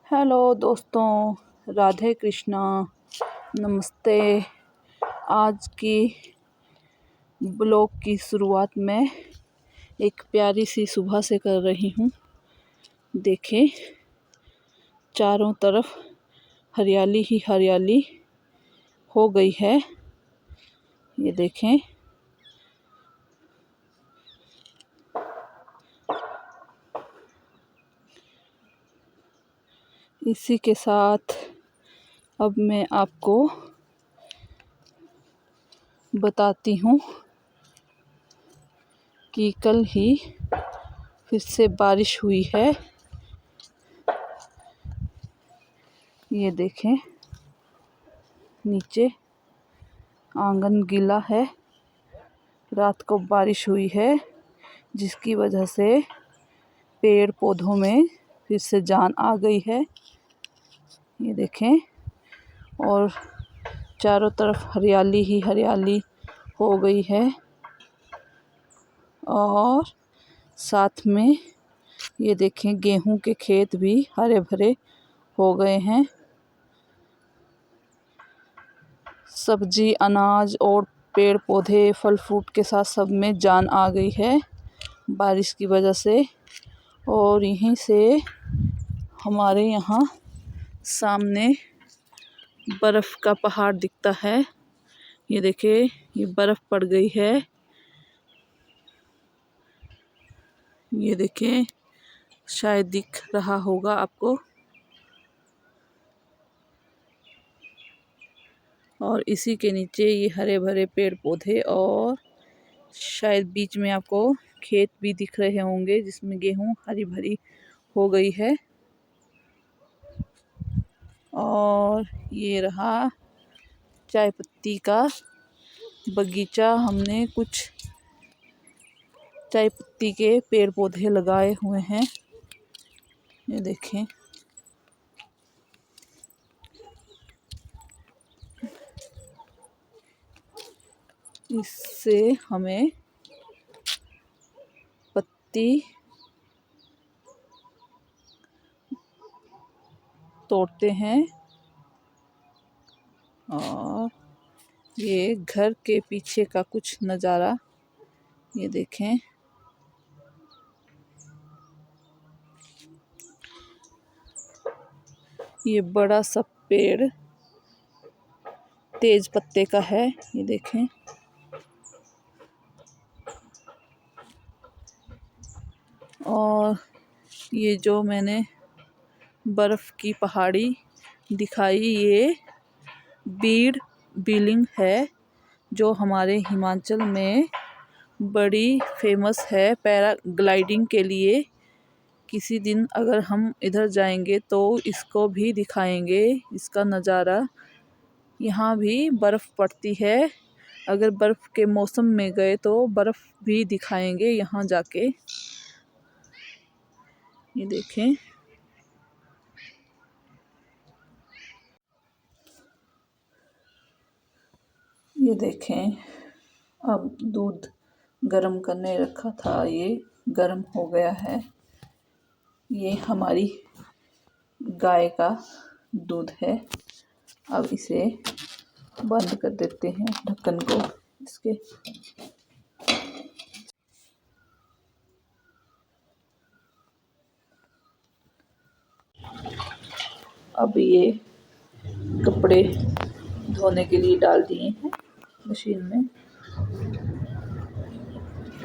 Hello दोस्तों, राधे कृष्णा, नमस्ते। आज की ब्लॉग की शुरुआत मैं एक प्यारी सी सुबह से कर रही हूँ। देखें, चारों तरफ हरियाली ही हरियाली हो गई है। ये देखें, इसी के साथ अब मैं आपको बताती हूँ कि कल ही फिर से बारिश हुई है। ये देखें, नीचे आंगन गीला है। रात को बारिश हुई है, जिसकी वजह से पेड़ पौधों में फिर से जान आ गई है। ये देखें, और चारों तरफ हरियाली ही हरियाली हो गई है। और साथ में ये देखें, गेहूं के खेत भी हरे भरे हो गए हैं। सब्जी, अनाज और पेड़ पौधे, फल फ्रूट के साथ सब में जान आ गई है बारिश की वजह से। और यहीं से हमारे यहाँ सामने बर्फ़ का पहाड़ दिखता है। ये देखिए, ये बर्फ़ पड़ गई है। ये देखें, शायद दिख रहा होगा आपको। और इसी के नीचे ये हरे भरे पेड़ पौधे, और शायद बीच में आपको खेत भी दिख रहे होंगे जिसमें गेहूं हरी भरी हो गई है। और ये रहा चाय पत्ती का बगीचा। हमने कुछ चाय पत्ती के पेड़ पौधे लगाए हुए हैं। ये देखें, इससे हमें पत्ती तोड़ते हैं। और ये घर के पीछे का कुछ नज़ारा, ये देखें। ये बड़ा सा पेड़ तेज पत्ते का है। ये देखें, और ये जो मैंने बर्फ़ की पहाड़ी दिखाई, ये बीड़ बिलिंग है, जो हमारे हिमाचल में बड़ी फेमस है पैराग्लाइडिंग के लिए। किसी दिन अगर हम इधर जाएंगे तो इसको भी दिखाएंगे, इसका नज़ारा। यहाँ भी बर्फ़ पड़ती है। अगर बर्फ़ के मौसम में गए तो बर्फ़ भी दिखाएंगे यहाँ जाके। ये देखें, ये देखें, अब दूध गरम करने रखा था, ये गरम हो गया है। ये हमारी गाय का दूध है। अब इसे बंद कर देते हैं, ढक्कन को इसके। अब ये कपड़े धोने के लिए डाल दिए हैं मशीन में।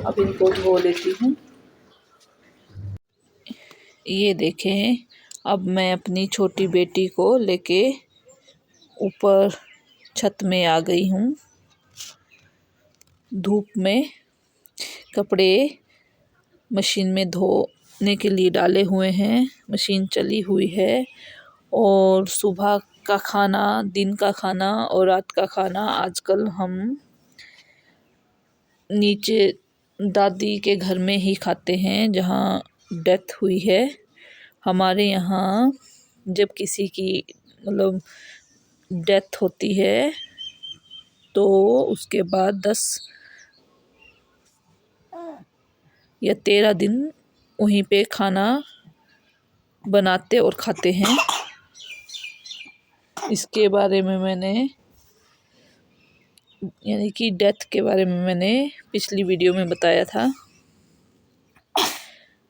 अब इनको धो लेती हूँ। ये देखें, अब मैं अपनी छोटी बेटी को लेके ऊपर छत में आ गई हूँ। धूप में कपड़े मशीन में धोने के लिए डाले हुए हैं। मशीन चली हुई है। और सुबह का खाना, दिन का खाना और रात का खाना आजकल हम नीचे दादी के घर में ही खाते हैं, जहाँ डेथ हुई है। हमारे यहाँ जब किसी की मतलब डेथ होती है तो उसके बाद 10 या 13 दिन वहीं पे खाना बनाते और खाते हैं। इसके बारे में मैंने यानी कि डेथ के बारे में मैंने पिछली वीडियो में बताया था।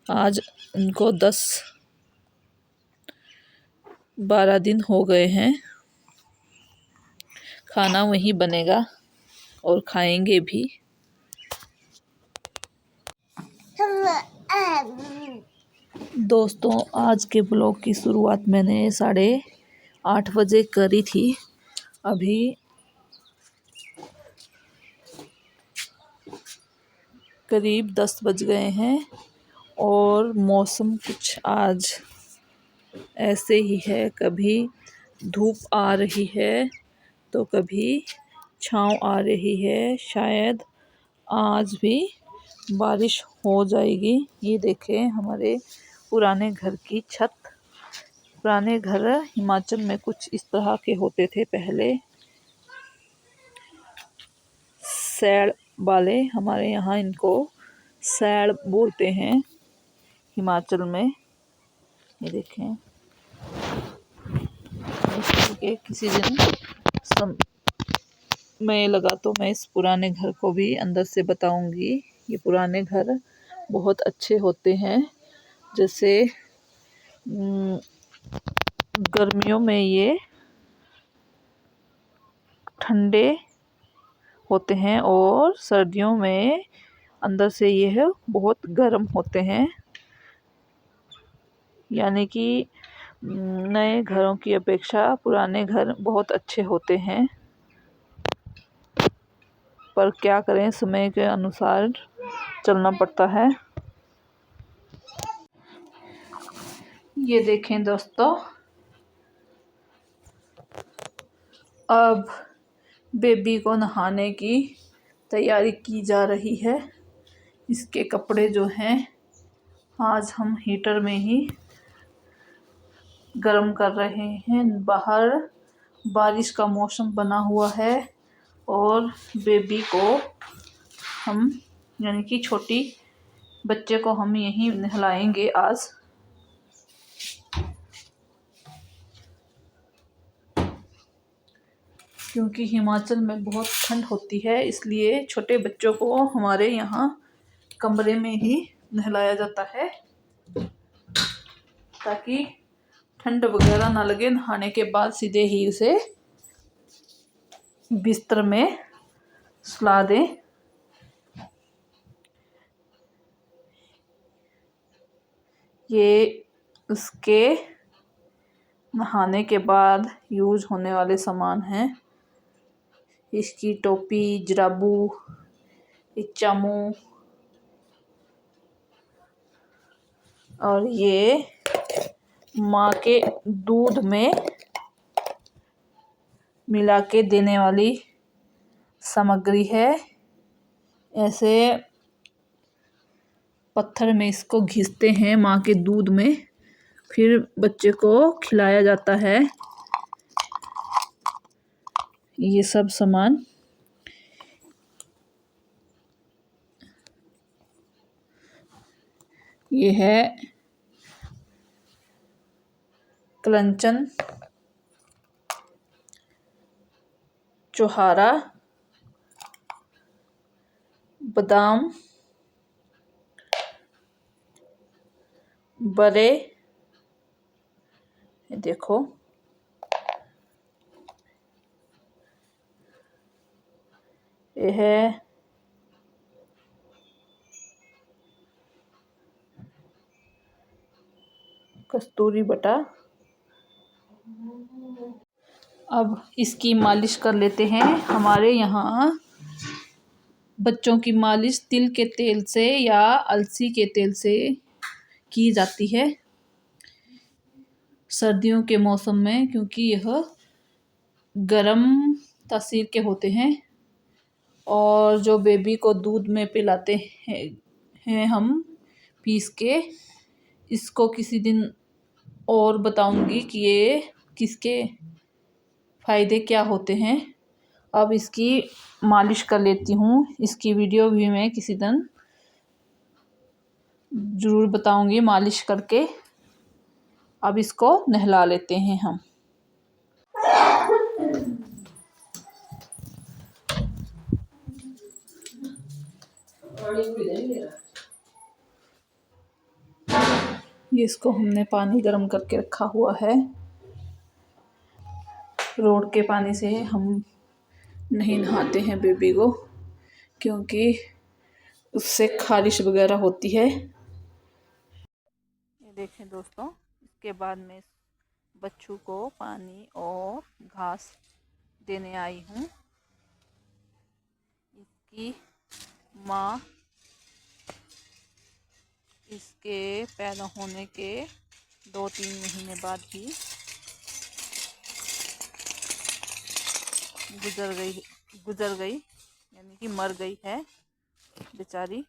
आज उनको 10-12 दिन हो गए हैं। खाना वहीं बनेगा और खाएंगे भी। दोस्तों, आज के ब्लॉग की शुरुआत मैंने 8:30 बजे करी थी। अभी करीब 10 बज गए हैं और मौसम कुछ आज ऐसे ही है। कभी धूप आ रही है तो कभी छाँव आ रही है। शायद आज भी बारिश हो जाएगी। ये देखें हमारे पुराने घर की छत। पुराने घर हिमाचल में कुछ इस तरह के होते थे पहले, सैड़ वाले। हमारे यहाँ इनको सैड़ बोलते हैं हिमाचल में। ये देखें, इसके किसी दिन समय लगा तो मैं इस पुराने घर को भी अंदर से बताऊंगी। ये पुराने घर बहुत अच्छे होते हैं। जैसे गर्मियों में ये ठंडे होते हैं और सर्दियों में अंदर से यह बहुत गर्म होते हैं। यानी कि नए घरों की अपेक्षा पुराने घर बहुत अच्छे होते हैं। पर क्या करें, समय के अनुसार चलना पड़ता है। ये देखें दोस्तों, अब बेबी को नहाने की तैयारी की जा रही है। इसके कपड़े जो हैं आज हम हीटर में ही गर्म कर रहे हैं। बाहर बारिश का मौसम बना हुआ है और बेबी को हम यानी कि छोटी बच्चे को हम यहीं नहलाएंगे आज। क्योंकि हिमाचल में बहुत ठंड होती है, इसलिए छोटे बच्चों को हमारे यहाँ कमरे में ही नहलाया जाता है ताकि ठंड वगैरह ना लगे। नहाने के बाद सीधे ही उसे बिस्तर में सुला दें। ये उसके नहाने के बाद यूज होने वाले सामान हैं। इसकी टोपी, जराबू, चामू और ये माँ के दूध में मिला के देने वाली सामग्री है। ऐसे पत्थर में इसको घिसते हैं माँ के दूध में, फिर बच्चे को खिलाया जाता है। ये सब सामान ये है कलंचन, चौहारा, बादाम, बड़े, देखो ये है कस्तूरी बटा। अब इसकी मालिश कर लेते हैं। हमारे यहाँ बच्चों की मालिश तिल के तेल से या अलसी के तेल से की जाती है सर्दियों के मौसम में, क्योंकि यह गर्म तासीर के होते हैं। और जो बेबी को दूध में पिलाते हैं हम पीस के, इसको किसी दिन और बताऊंगी कि ये किसके फ़ायदे क्या होते हैं। अब इसकी मालिश कर लेती हूँ। इसकी वीडियो भी मैं किसी दिन ज़रूर बताऊंगी मालिश करके। अब इसको नहला लेते हैं हम। ये इसको हमने पानी गर्म करके रखा हुआ है। रोड के पानी से हम नहीं नहाते हैं बेबी को, क्योंकि उससे खारिश वगैरह होती है। ये देखें दोस्तों, इसके बाद मैं बच्चों को पानी और घास देने आई हूँ। इसकी माँ इसके पैदा होने के 2-3 महीने बाद ही गुजर गई, यानी कि मर गई है बेचारी।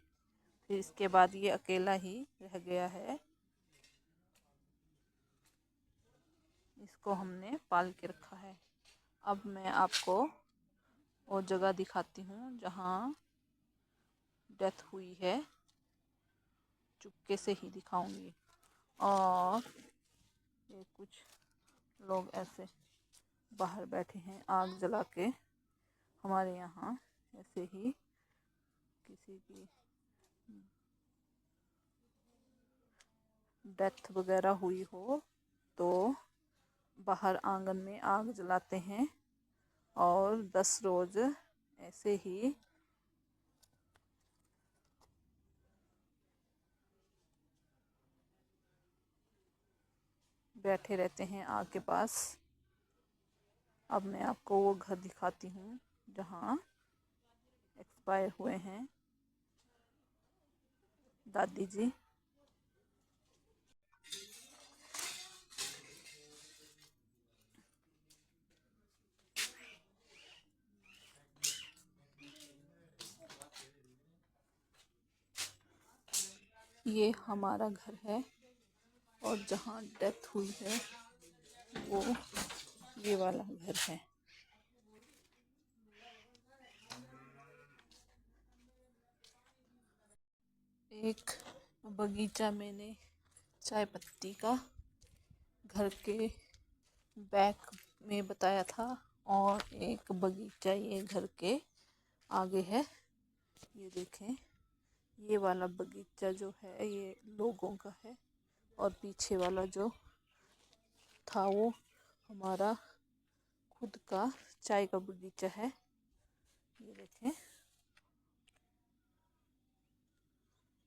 फिर इसके बाद ये अकेला ही रह गया है। इसको हमने पाल के रखा है। अब मैं आपको वो जगह दिखाती हूँ जहाँ डेथ हुई है, चुपके से ही दिखाऊंगी। और ये कुछ लोग ऐसे बाहर बैठे हैं आग जला के। हमारे यहाँ ऐसे ही किसी की डेथ वगैरह हुई हो तो बाहर आंगन में आग जलाते हैं और 10 रोज ऐसे ही बैठे रहते हैं आग के पास। अब मैं आपको वो घर दिखाती हूँ जहाँ एक्सपायर हुए हैं दादी जी। ये हमारा घर है और जहाँ डेथ हुई है वो ये वाला घर है। एक बगीचा मैंने चाय पत्ती का घर के बैक में बताया था, और एक बगीचा ये घर के आगे है। ये देखें, ये वाला बगीचा जो है ये लोगों का है, और पीछे वाला जो था वो हमारा खुद का चाय का बगीचा है। ये देखें,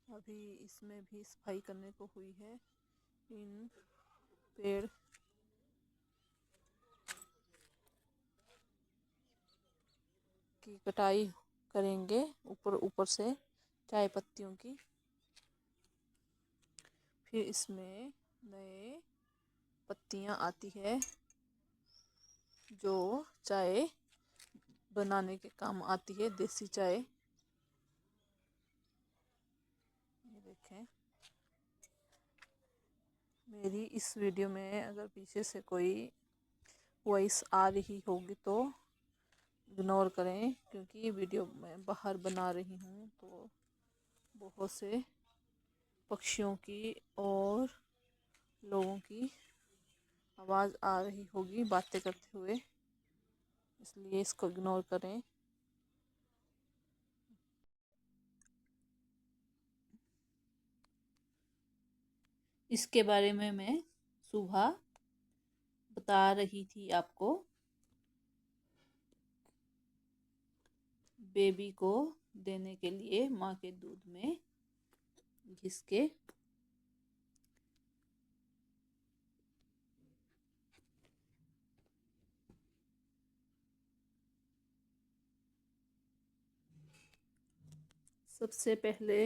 अभी इसमें भी सफाई करने को हुई है। इन पेड़ की कटाई करेंगे ऊपर ऊपर से चाय पत्तियों की। फिर इसमें नए पत्तियां आती है जो चाय बनाने के काम आती है, देसी चाय। ये देखें, मेरी इस वीडियो में अगर पीछे से कोई वॉइस आ रही होगी तो इग्नोर करें, क्योंकि वीडियो मैं बाहर बना रही हूँ तो बहुत से पक्षियों की और लोगों की आवाज़ आ रही होगी बातें करते हुए, इसलिए इसको इग्नोर करें। इसके बारे में मैं सुबह बता रही थी आपको। बेबी को देने के लिए माँ के दूध में घिस के सबसे पहले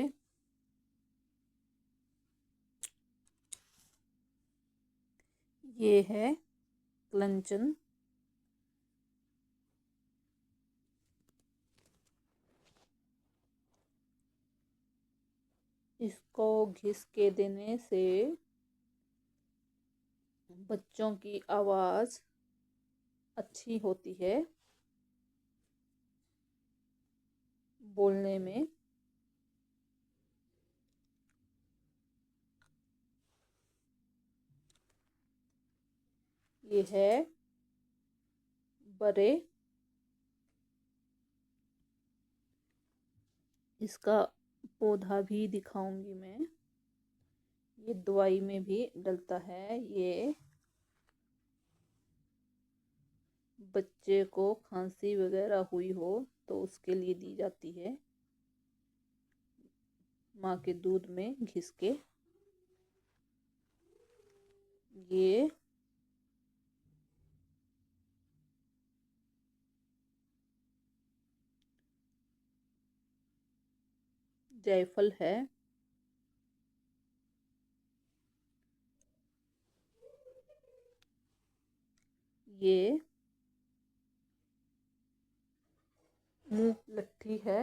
ये है कलंचन। इसको घिस के देने से बच्चों की आवाज़ अच्छी होती है बोलने में। ये है बड़े, इसका पौधा भी दिखाऊंगी मैं। ये दवाई में भी डलता है। ये बच्चे को खांसी वगैरह हुई हो तो उसके लिए दी जाती है, माँ के दूध में घिस के। ये जायफल है। ये मूंगफली है।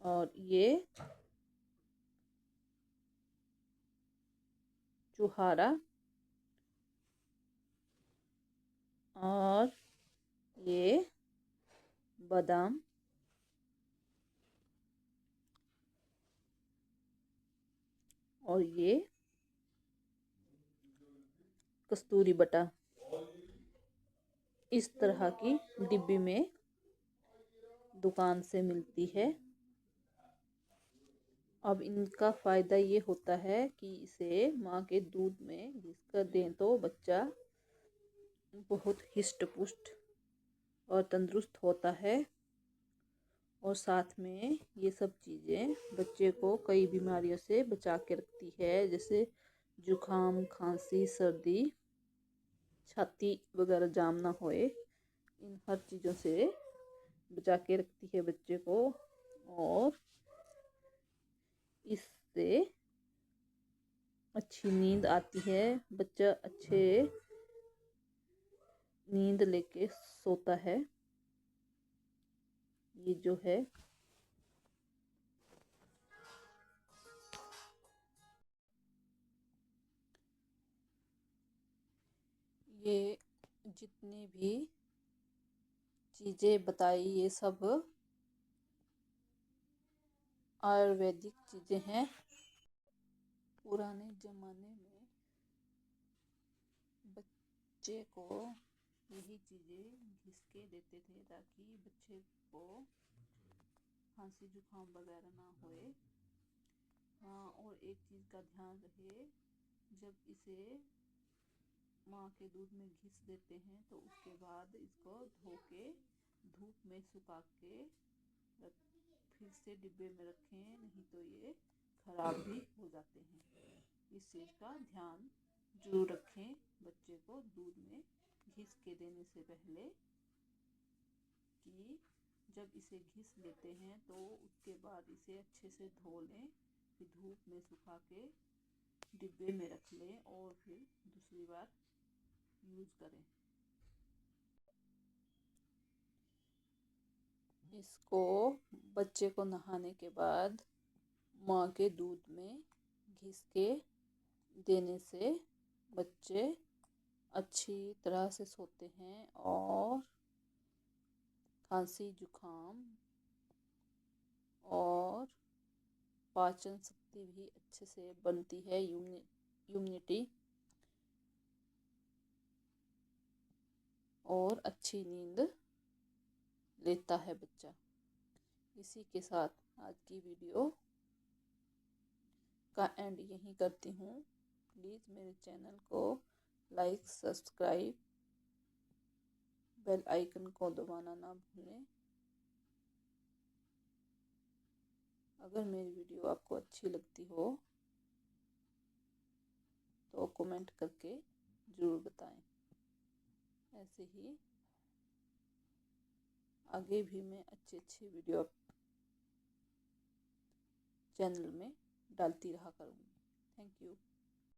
और ये चुहारा। और ये बादाम। और ये कस्तूरी बटा। इस तरह की डिब्बी में दुकान से मिलती है। अब इनका फ़ायदा ये होता है कि इसे माँ के दूध में घिस कर दें तो बच्चा बहुत हिष्ट पुष्ट और तंदुरुस्त होता है। और साथ में ये सब चीज़ें बच्चे को कई बीमारियों से बचा के रखती है, जैसे जुकाम, खांसी, सर्दी, छाती वगैरह जाम ना होए, इन हर चीज़ों से बचा के रखती है बच्चे को। और इससे अच्छी नींद आती है, बच्चा अच्छे नींद लेके सोता है। ये जो है ये जितनी भी चीज़ें बताई ये सब आयुर्वेदिक चीज़ें हैं। पुराने ज़माने में बच्चे को यही चीज़ें घिस के देते थे ताकि बच्चे को खांसी जुकाम वगैरह ना होए। हाँ, और एक चीज़ का ध्यान रहे, जब इसे माँ के दूध में घिस देते हैं तो उसके बाद इसको धो के धूप में सुखा के फिर से डिब्बे में रखें, नहीं तो ये खराब भी हो जाते हैं। इस चीज़ का ध्यान जरूर रखें बच्चे को दूध में घिस के देने से पहले, कि जब इसे घिस लेते हैं तो उसके बाद इसे अच्छे से धो लें, फिर धूप में सुखा के डिब्बे में रख लें और फिर दूसरी बार यूज़ करें। इसको बच्चे को नहाने के बाद माँ के दूध में घिस के देने से बच्चे अच्छी तरह से सोते हैं और खांसी जुकाम और पाचन शक्ति भी अच्छे से बनती है, इम्यूनिटी, और अच्छी नींद लेता है बच्चा। इसी के साथ आज की वीडियो का एंड यहीं करती हूँ। प्लीज़ मेरे चैनल को लाइक, सब्सक्राइब, बेल आइकन को दबाना ना भूलें। अगर मेरी वीडियो आपको अच्छी लगती हो तो कमेंट करके ज़रूर बताएं। ऐसे ही आगे भी मैं अच्छी वीडियो चैनल में डालती रहा करूँगी। Thank you.